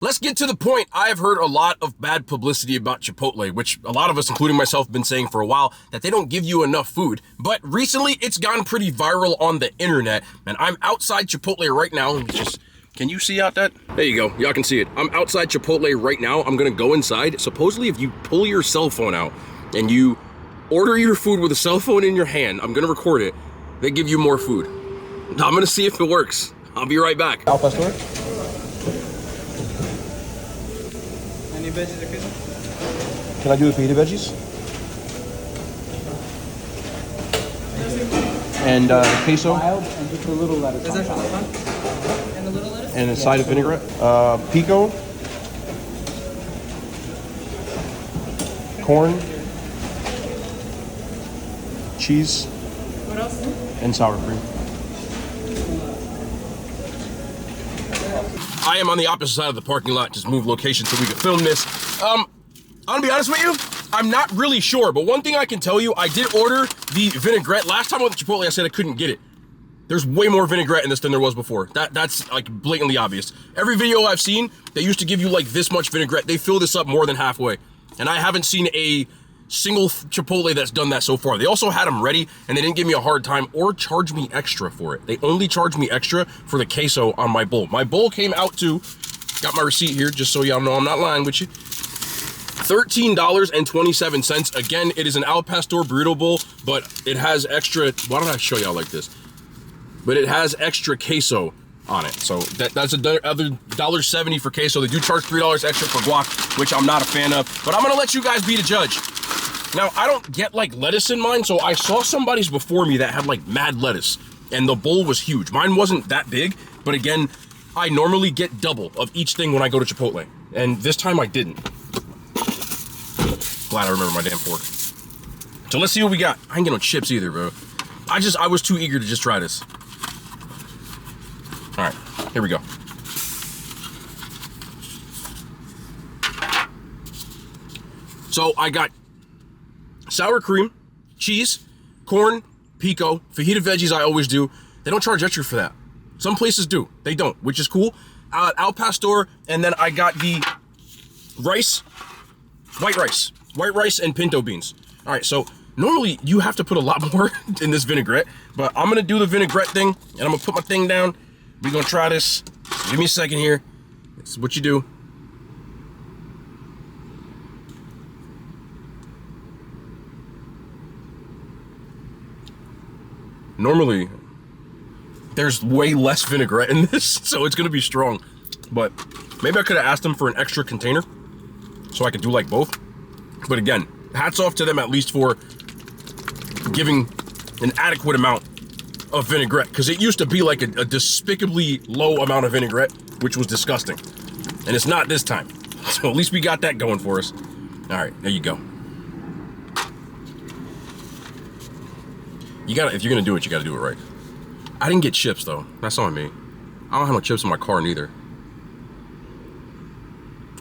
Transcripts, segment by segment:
Let's get to the point. I have heard a lot of bad publicity about Chipotle, which a lot of us, including myself, have been saying for a while, that they don't give you enough food. But recently, it's gone pretty viral on the internet, and I'm outside Chipotle right now. And can you see out that? There you go. Y'all can see it. I'm outside Chipotle right now. I'm gonna go inside. Supposedly, if you pull your cell phone out and you order your food with a cell phone in your hand, I'm gonna record it, they give you more food. I'm gonna see if it works. I'll be right back. Al pastor? Any veggies or queso? Can I do the fajita veggies? And queso? Wild and just a little lettuce. Is that fun? And a little lettuce? And a side of vinaigrette. Pico. Corn. Cheese. What else? And sour cream. I am on the opposite side of the parking lot, just moved location so we can film this. I'm gonna be honest with you, I'm not really sure, but one thing I can tell you, I did order the vinaigrette. Last time I went to Chipotle, I said I couldn't get it. There's way more vinaigrette in this than there was before. That's like blatantly obvious. Every video I've seen, they used to give you like this much vinaigrette. They fill this up more than halfway. And I haven't seen a single Chipotle that's done that so far. They also had them ready and they didn't give me a hard time or charge me extra for it. They only charged me extra for the queso on my bowl. My bowl came out to, got my receipt here just so y'all know I'm not lying with you, $13.27. Again, it is an Al Pastor burrito bowl, but it has extra, why don't I show y'all like this? But it has extra queso on it. So that's another $1.70 for queso. They do charge $3 extra for guac, which I'm not a fan of, but I'm gonna let you guys be the judge. Now, I don't get like lettuce in mine, so I saw somebody's before me that had like mad lettuce, and the bowl was huge. Mine wasn't that big, but again, I normally get double of each thing when I go to Chipotle, and this time I didn't. Glad I remember my damn fork. So let's see what we got. I ain't get no chips either, bro. I was too eager to just try this. All right, here we go. So I got sour cream, cheese, corn, pico, fajita veggies. I always do. They don't charge extra for that. Some places do. They don't, which is cool. Al Pastor, and then I got the rice, white rice and pinto beans. All right, so normally you have to put a lot more in this vinaigrette, but I'm gonna do the vinaigrette thing, and I'm gonna put my thing down. We're gonna try this. Give me a second here. This is what you do. Normally, there's way less vinaigrette in this, so it's gonna be strong. But maybe I could have asked them for an extra container so I could do like both. But again, hats off to them at least for giving an adequate amount of vinaigrette, because it used to be like a despicably low amount of vinaigrette, which was disgusting. And it's not this time. So at least we got that going for us. All right, there you go. You gotta, if you're gonna do it, you gotta do it right. I didn't get chips though. That's on me. I don't have no chips in my car neither.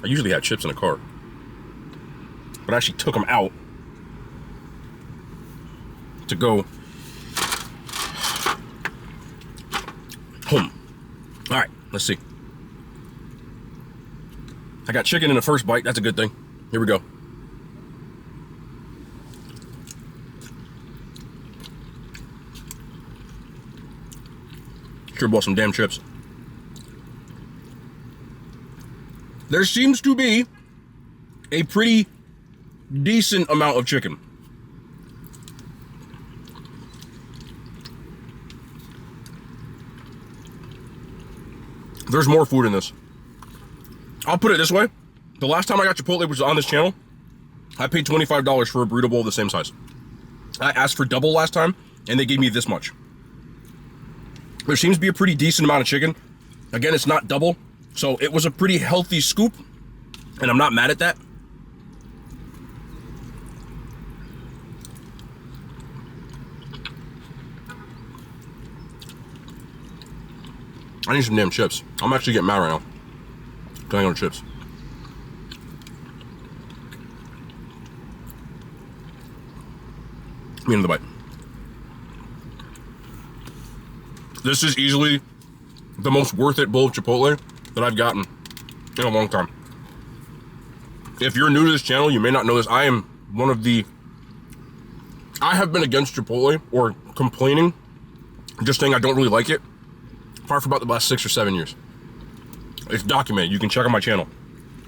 I usually have chips in a car, but I actually took them out to go home. All right, let's see. I got chicken in the first bite. That's a good thing. Here we go. Sure bought some damn chips. There seems to be a pretty decent amount of chicken. There's more food in this. I'll put it this way. The last time I got Chipotle, which was on this channel, I paid $25 for a burrito bowl the same size. I asked for double last time, and they gave me this much. There seems to be a pretty decent amount of chicken. Again, it's not double, so it was a pretty healthy scoop, and I'm not mad at that. I need some damn chips. I'm actually getting mad right now. Going on chips. Me in the bite. This is easily the most worth it bowl of Chipotle that I've gotten in a long time. If you're new to this channel, you may not know this. I am one of the... I have been against Chipotle or complaining, just saying I don't really like it, probably for about the last 6 or 7 years. It's documented. You can check on my channel.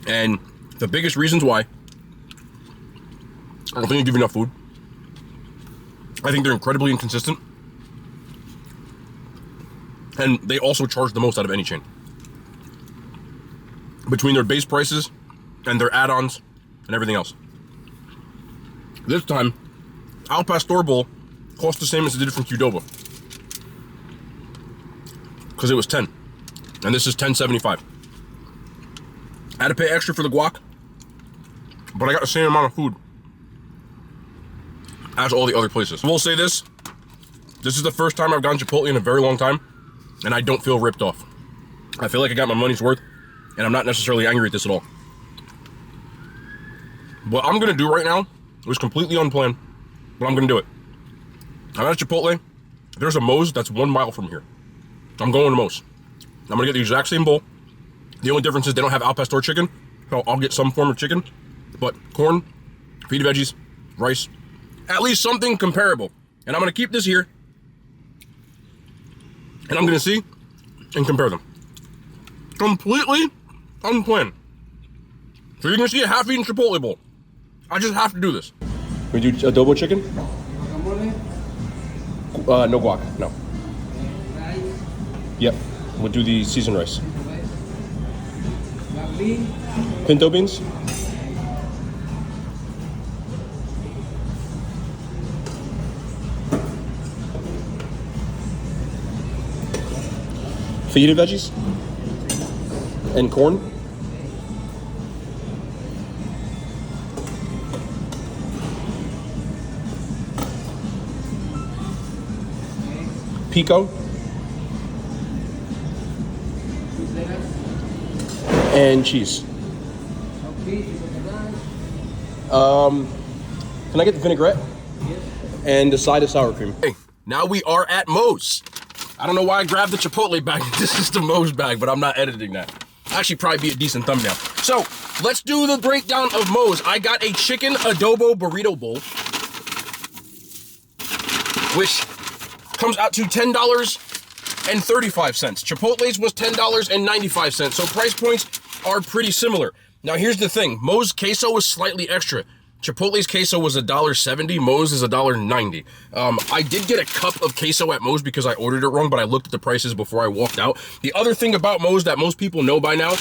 And the biggest reasons why, I don't think they give you enough food. I think they're incredibly inconsistent. And they also charge the most out of any chain. Between their base prices and their add-ons and everything else. This time, Al Pastor Bowl cost the same as it did from Qdoba. Because it was 10. And this is $10.75. I had to pay extra for the guac, but I got the same amount of food as all the other places. I will say this is the first time I've gone Chipotle in a very long time, and I don't feel ripped off. I feel like I got my money's worth, and I'm not necessarily angry at this at all. What I'm gonna do right now was completely unplanned, but I'm gonna do it. I'm at Chipotle. There's a Moe's that's 1 mile from here. I'm going to Moe's. I'm gonna get the exact same bowl. The only difference is they don't have Al Pastor chicken, so I'll get some form of chicken, but corn, fajita veggies, rice, at least something comparable. And I'm gonna keep this here, and I'm gonna see and compare them. Completely unplanned. So you're gonna see a half-eaten Chipotle bowl. I just have to do this. We do adobo chicken? No guac, no. Yep, we'll do the seasoned rice. Pinto beans? Fajita veggies? And corn? Pico? And cheese. Can I get the vinaigrette? And a side of sour cream. Hey, now we are at Moe's. I don't know why I grabbed the Chipotle bag. This is the Moe's bag, but I'm not editing that. Actually, probably be a decent thumbnail. So, let's do the breakdown of Moe's. I got a chicken adobo burrito bowl, which comes out to $10.35. Chipotle's was $10.95. So price points are pretty similar. Now here's the thing. Moe's queso was slightly extra. Chipotle's queso was $1.70. Moe's is $1.90. I did get a cup of queso at Moe's because I ordered it wrong, but I looked at the prices before I walked out. The other thing about Moe's that most people know by now,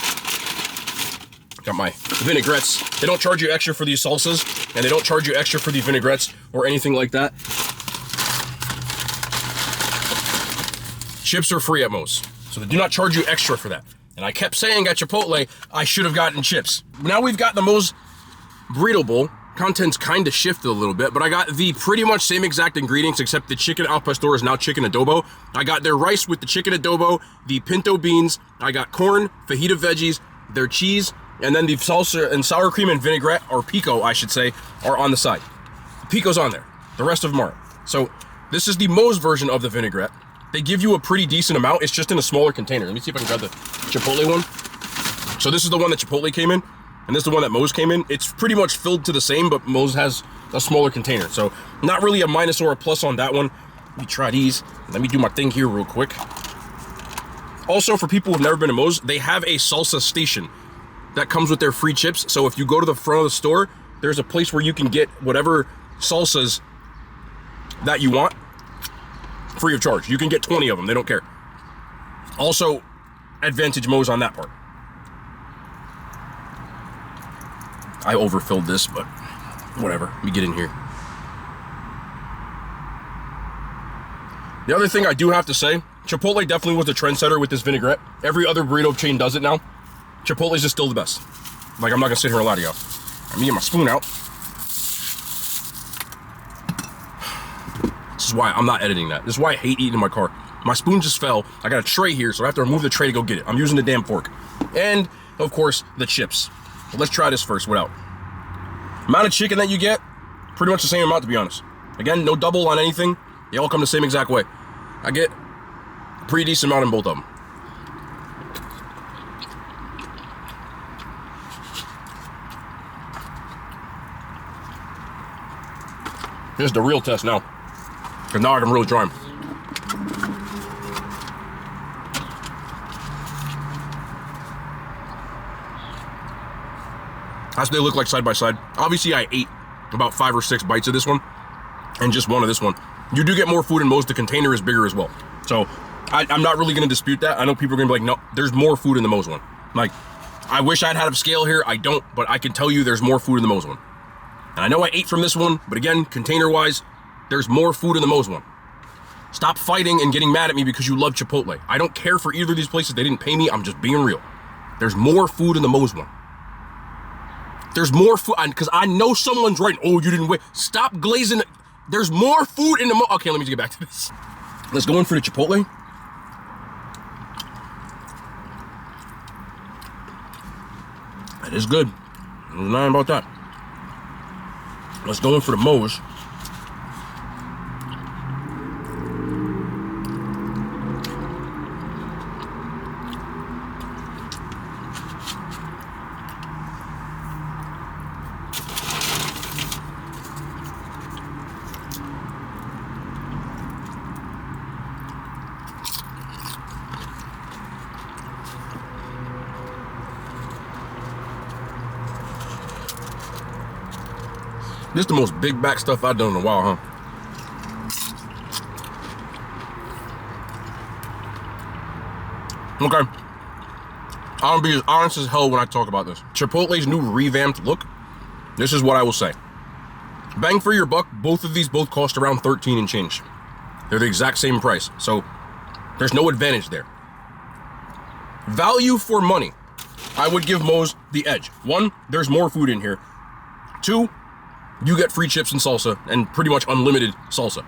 got my vinaigrettes. They don't charge you extra for these salsas, and they don't charge you extra for the vinaigrettes or anything like that. Chips are free at Moe's, so they do not charge you extra for that. And I kept saying at Chipotle, I should have gotten chips. Now we've got the Moe's burrito bowl. Contents kind of shifted a little bit, but I got the pretty much same exact ingredients, except the chicken al pastor is now chicken adobo. I got their rice with the chicken adobo, the pinto beans, I got corn, fajita veggies, their cheese, and then the salsa and sour cream and vinaigrette, or pico, I should say, are on the side. The pico's on there. The rest of them aren't. So this is the Moe's version of the vinaigrette. They give you a pretty decent amount. It's just in a smaller container. Let me see if I can grab the Chipotle one. So this is the one that Chipotle came in, and this is the one that Moe's came in. It's pretty much filled to the same, but Moe's has a smaller container. So not really a minus or a plus on that one. Let me try these. Let me do my thing here real quick. Also, for people who've never been to Moe's, they have a salsa station that comes with their free chips. So if you go to the front of the store, there's a place where you can get whatever salsas that you want free of charge. You can get 20 of them. They don't care. Also, advantage Moe's on that part. I overfilled this, but whatever. Let me get in here. The other thing I do have to say, Chipotle definitely was the trendsetter with this vinaigrette. Every other burrito chain does it now. Chipotle's is still the best. Like, I'm not gonna sit here and lie to you. Let me get my spoon out. This is why I'm not editing that. This is why I hate eating in my car. My spoon just fell. I got a tray here, so I have to remove the tray to go get it. I'm using the damn fork. And, of course, the chips. But let's try this first without. Amount of chicken that you get, pretty much the same amount, to be honest. Again, no double on anything. They all come the same exact way. I get a pretty decent amount in both of them. This is the real test now. Because now I can really try them. That's what they look like side by side. Obviously, I ate about 5 or 6 bites of this one and just one of this one. You do get more food in Moe's. The container is bigger as well. So I'm not really going to dispute that. I know people are going to be like, no, there's more food in the Moe's one. Like, I wish I'd had a scale here. I don't, but I can tell you there's more food in the Moe's one. And I know I ate from this one, but again, container-wise, there's more food in the Moe's one. Stop fighting and getting mad at me because you love Chipotle. I don't care for either of these places. They didn't pay me. I'm just being real. There's more food in the Moe's one. There's more food, because I know someone's writing, oh, you didn't wait. Stop glazing it. There's more food in the okay, let me just get back to this. Let's go in for the Chipotle. That is good. There's nothing about that. Let's go in for the Moe's. This is the most big back stuff I've done in a while, huh? Okay. I'm gonna be as honest as hell when I talk about this. Chipotle's new revamped look, this is what I will say. Bang for your buck, both of these cost around 13 and change. They're the exact same price, so there's no advantage there. Value for money, I would give Moe's the edge. 1, there's more food in here. 2, you get free chips and salsa, and pretty much unlimited salsa.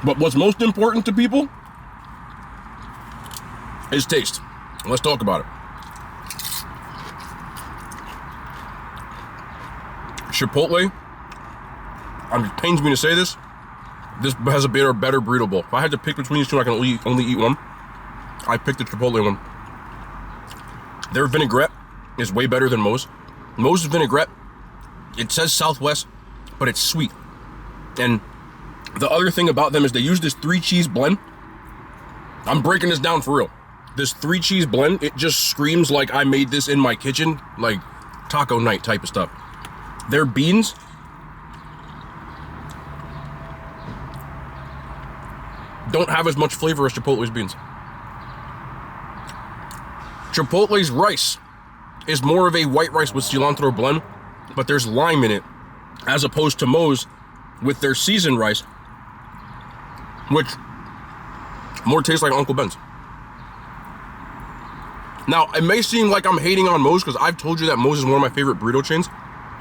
But what's most important to people is taste. Let's talk about it. Chipotle, it pains me to say this, this has a better burrito bowl. If I had to pick between these two, I can only eat one. I picked the Chipotle one. Their vinaigrette is way better than Moe's. Moe's vinaigrette, it says Southwest, but it's sweet. And the other thing about them is they use this 3-cheese blend. I'm breaking this down for real. This 3-cheese blend, it just screams like I made this in my kitchen, like taco night type of stuff. Their beans, don't have as much flavor as Chipotle's beans. Chipotle's rice is more of a white rice with cilantro blend, but there's lime in it, as opposed to Moe's with their seasoned rice, which more tastes like Uncle Ben's. Now, it may seem like I'm hating on Moe's because I've told you that Moe's is one of my favorite burrito chains.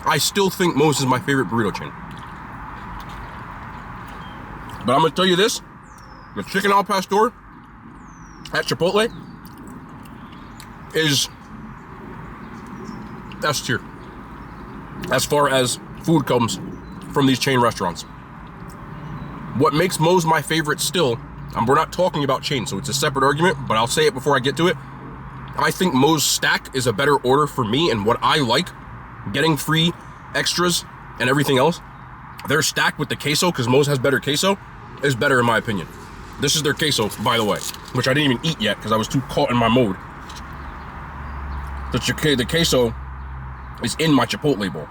I still think Moe's is my favorite burrito chain. But I'm gonna tell you this, the chicken al pastor at Chipotle is S tier as far as food comes from these chain restaurants. What makes Moe's my favorite still, and we're not talking about chains, so it's a separate argument, but I'll say it before I get to it. I think Moe's stack is a better order for me, and what I like, getting free extras and everything else, their stack with the queso, because Moe's has better queso, is better in my opinion. This is their queso, by the way, which I didn't even eat yet because I was too caught in my mode. The queso is in my Chipotle bowl.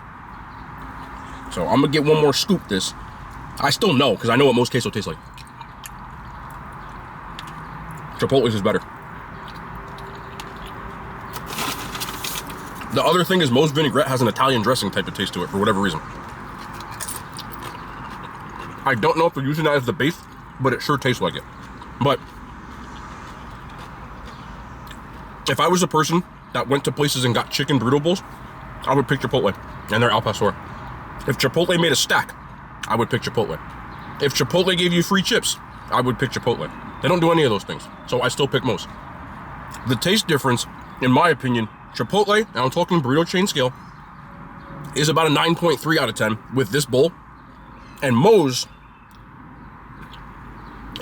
So I'm gonna get one more scoop this. I still know, because I know what most queso tastes like. Chipotle's is better. The other thing is Moe's vinaigrette has an Italian dressing type of taste to it for whatever reason. I don't know if they're using that as the base, but it sure tastes like it. But if I was a person that went to places and got chicken burrito bowls, I would pick Chipotle and their al pastor. If Chipotle made a stack, I would pick Chipotle. If Chipotle gave you free chips, I would pick Chipotle. They don't do any of those things, so I still pick Moe's. The taste difference, in my opinion, Chipotle, and I'm talking burrito chain scale, is about a 9.3 out of 10 with this bowl, and Moe's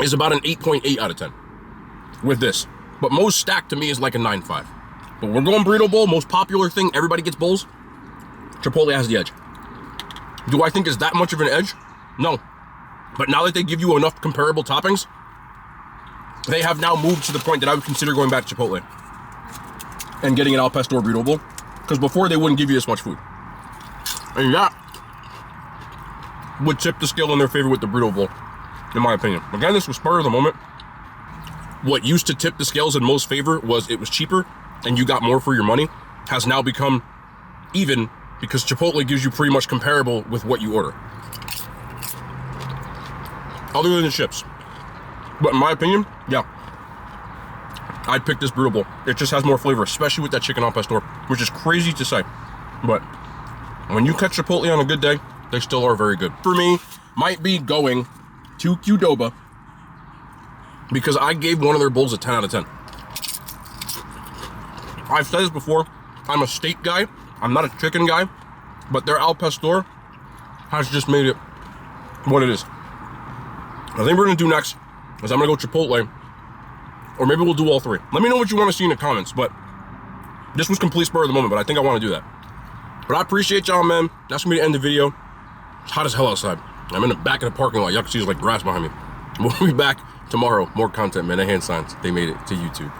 is about an 8.8 out of 10 with this. But Moe's stack to me is like a 9.5. But we're going burrito bowl, most popular thing, everybody gets bowls. Chipotle has the edge. Do I think it's that much of an edge? No. But now that they give you enough comparable toppings, they have now moved to the point that I would consider going back to Chipotle and getting an al pastor burrito bowl, because before they wouldn't give you this much food. And that would tip the scale in their favor with the burrito bowl, in my opinion. Again, this was spur of the moment. What used to tip the scales in most favor was it was cheaper and you got more for your money, has now become even because Chipotle gives you pretty much comparable with what you order. Other than the chips. But in my opinion, yeah, I'd pick this burrito bowl. It just has more flavor, especially with that chicken al pastor, which is crazy to say. But when you catch Chipotle on a good day, they still are very good. For me, might be going to Qdoba because I gave one of their bowls a 10 out of 10. I've said this before, I'm a steak guy, I'm not a chicken guy, but their al pastor has just made it what it is. I think we're gonna do next is I'm gonna go Chipotle, or maybe we'll do all three. Let me know what you want to see in the comments, but this was complete spur of the moment, but I think I want to do that. But I appreciate y'all, man. That's gonna be the end of the video. It's hot as hell outside. I'm in the back of the parking lot. Y'all can see there's like grass behind me. We'll be back tomorrow. More content, man. The hand signs, they made it to YouTube.